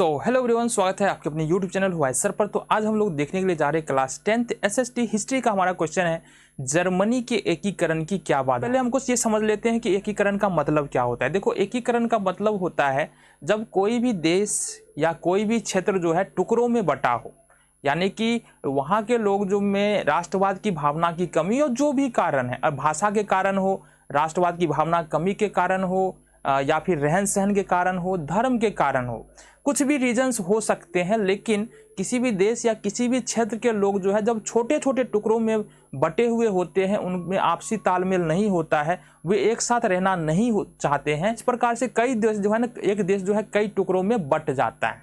Hello everyone, स्वागत है आपके अपने यूट्यूब चैनल हुआ है सर पर। तो आज हम लोग देखने के लिए जा रहे हैं क्लास 10th एसएसटी हिस्ट्री का। हमारा क्वेश्चन है जर्मनी के एकीकरण की क्या बात है। पहले हमको ये समझ लेते हैं कि एकीकरण का मतलब क्या होता है। देखो, एकीकरण का मतलब होता है जब कोई भी देश या कोई भी क्षेत्र जो है टुकड़ों में बटा हो, यानी कि वहाँ के लोग जो में राष्ट्रवाद की भावना की कमी और जो भी कारण है, अब भाषा के कारण हो, राष्ट्रवाद की भावना कमी के कारण हो, या फिर रहन सहन के कारण हो, धर्म के कारण हो, कुछ भी रीजंस हो सकते हैं। लेकिन किसी भी देश या किसी भी क्षेत्र के लोग जो है जब छोटे छोटे टुकड़ों में बटे हुए होते हैं, उनमें आपसी तालमेल नहीं होता है, वे एक साथ रहना नहीं चाहते हैं। इस प्रकार से कई देश जो है ना, एक देश जो है कई टुकड़ों में बट जाता है।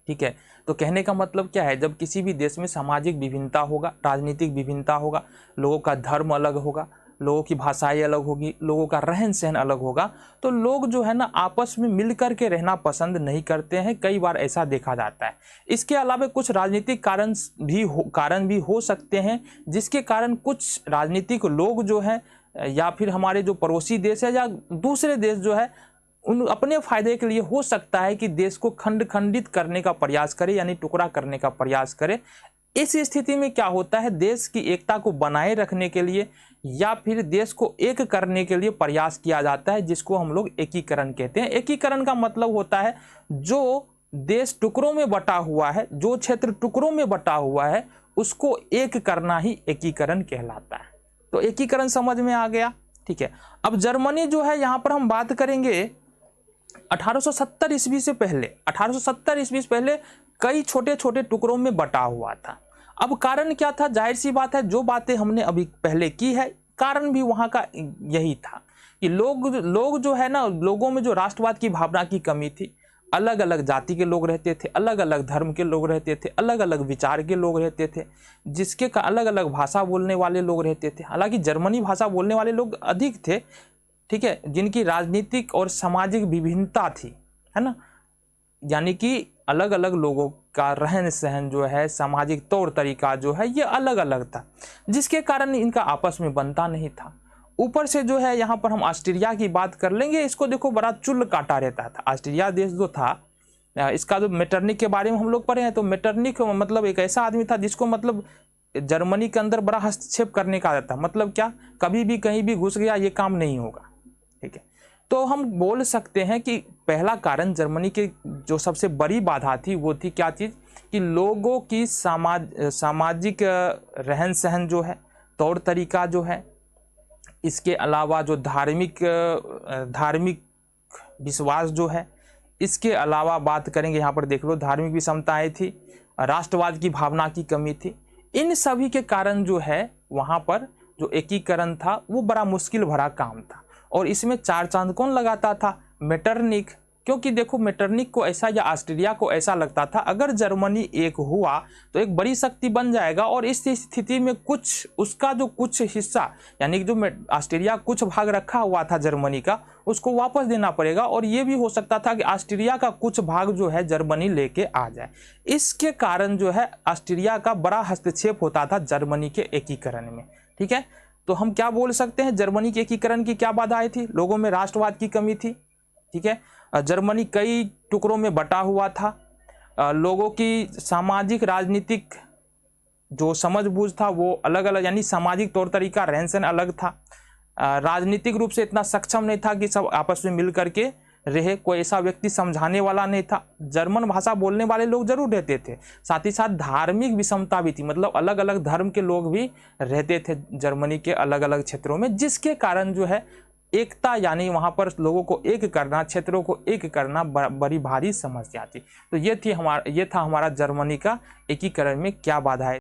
ठीक है, तो कहने का मतलब क्या है, जब किसी भी देश में सामाजिक विभिन्नता होगा, राजनीतिक विभिन्नता होगा, लोगों का धर्म अलग होगा, लोगों की भाषाएं अलग होगी, लोगों का रहन सहन अलग होगा, तो लोग जो है ना आपस में मिलकर के रहना पसंद नहीं करते हैं। कई बार ऐसा देखा जाता है। इसके अलावा कुछ राजनीतिक कारण भी हो सकते हैं, जिसके कारण कुछ राजनीतिक लोग जो है या फिर हमारे जो पड़ोसी देश है या दूसरे देश जो है उन अपने फायदे के लिए हो सकता है कि देश को खंडित करने का प्रयास करे, यानी टुकड़ा करने का प्रयास करे। इस स्थिति में क्या होता है, देश की एकता को बनाए रखने के लिए या फिर देश को एक करने के लिए प्रयास किया जाता है, जिसको हम लोग एकीकरण कहते हैं। एकीकरण का मतलब होता है जो देश टुकड़ों में बटा हुआ है, जो क्षेत्र टुकड़ों में बटा हुआ है, उसको एक करना ही एकीकरण कहलाता है। तो एकीकरण समझ में आ गया। ठीक है, अब जर्मनी जो है यहाँ पर हम बात करेंगे 1870 ईस्वी से पहले। 1870 ईस्वी से पहले कई छोटे छोटे टुकड़ों में बटा हुआ था। अब कारण क्या था, जाहिर सी बात है जो बातें हमने अभी पहले की है, कारण भी वहाँ का यही था कि लोग जो है ना, लोगों में जो राष्ट्रवाद की भावना की कमी थी। अलग अलग जाति के लोग रहते थे, अलग अलग धर्म के लोग रहते थे, अलग अलग विचार के लोग रहते थे, जिसके का अलग अलग भाषा बोलने वाले लोग रहते थे। हालांकि जर्मनी भाषा बोलने वाले लोग अधिक थे, ठीक है, जिनकी राजनीतिक और सामाजिक विभिन्नता थी, है ना, यानी कि अलग अलग लोगों का रहन सहन जो है, सामाजिक तौर तरीका जो है, ये अलग अलग था, जिसके कारण इनका आपस में बनता नहीं था। ऊपर से जो है यहाँ पर हम ऑस्ट्रिया की बात कर लेंगे। इसको देखो बड़ा चुल काटा रहता था। ऑस्ट्रिया देश जो था, इसका जो मेटरनिक के बारे में हम लोग पढ़े हैं, तो मेटरनिक मतलब एक ऐसा आदमी था जिसको मतलब जर्मनी के अंदर बड़ा हस्तक्षेप करने का आता था। मतलब क्या, कभी भी कहीं भी घुस गया, ये काम नहीं होगा। ठीक है, तो हम बोल सकते हैं कि पहला कारण जर्मनी के जो सबसे बड़ी बाधा थी वो थी क्या चीज़, कि लोगों की सामाजिक रहन सहन जो है, तौर तरीका जो है, इसके अलावा जो धार्मिक विश्वास जो है, इसके अलावा बात करेंगे यहाँ पर देख लो धार्मिक विषमताएं थी, राष्ट्रवाद की भावना की कमी थी। इन सभी के कारण जो है वहाँ पर जो एकीकरण था वो बड़ा मुश्किल भरा काम था। और इसमें चार चांद कौन लगाता था, मेटरनिक। क्योंकि देखो, मेटरनिक को ऐसा या ऑस्ट्रिया को ऐसा लगता था अगर जर्मनी एक हुआ तो एक बड़ी शक्ति बन जाएगा, और इस स्थिति में उसका जो कुछ हिस्सा, यानी कि जो ऑस्ट्रिया कुछ भाग रखा हुआ था जर्मनी का, उसको वापस देना पड़ेगा। और ये भी हो सकता था कि ऑस्ट्रिया का कुछ भाग जो है जर्मनी लेके आ जाए। इसके कारण जो है ऑस्ट्रिया का बड़ा हस्तक्षेप होता था जर्मनी के एकीकरण में। ठीक है, तो हम क्या बोल सकते हैं, जर्मनी के एकीकरण की क्या बाधाएं थी, लोगों में राष्ट्रवाद की कमी थी। ठीक है, जर्मनी कई टुकड़ों में बटा हुआ था, लोगों की सामाजिक राजनीतिक जो समझबूझ था वो अलग अलग, यानी सामाजिक तौर तरीका, रहन सहन अलग था। राजनीतिक रूप से इतना सक्षम नहीं था कि सब आपस में मिल करके रहे, कोई ऐसा व्यक्ति समझाने वाला नहीं था। जर्मन भाषा बोलने वाले लोग जरूर रहते थे, साथ ही साथ धार्मिक विषमता भी थी, मतलब अलग अलग धर्म के लोग भी रहते थे जर्मनी के अलग अलग क्षेत्रों में, जिसके कारण जो है एकता, यानी वहाँ पर लोगों को एक करना, क्षेत्रों को एक करना बड़ी भारी समस्या थी। तो ये था हमारा जर्मनी का एकीकरण में क्या बाधा है।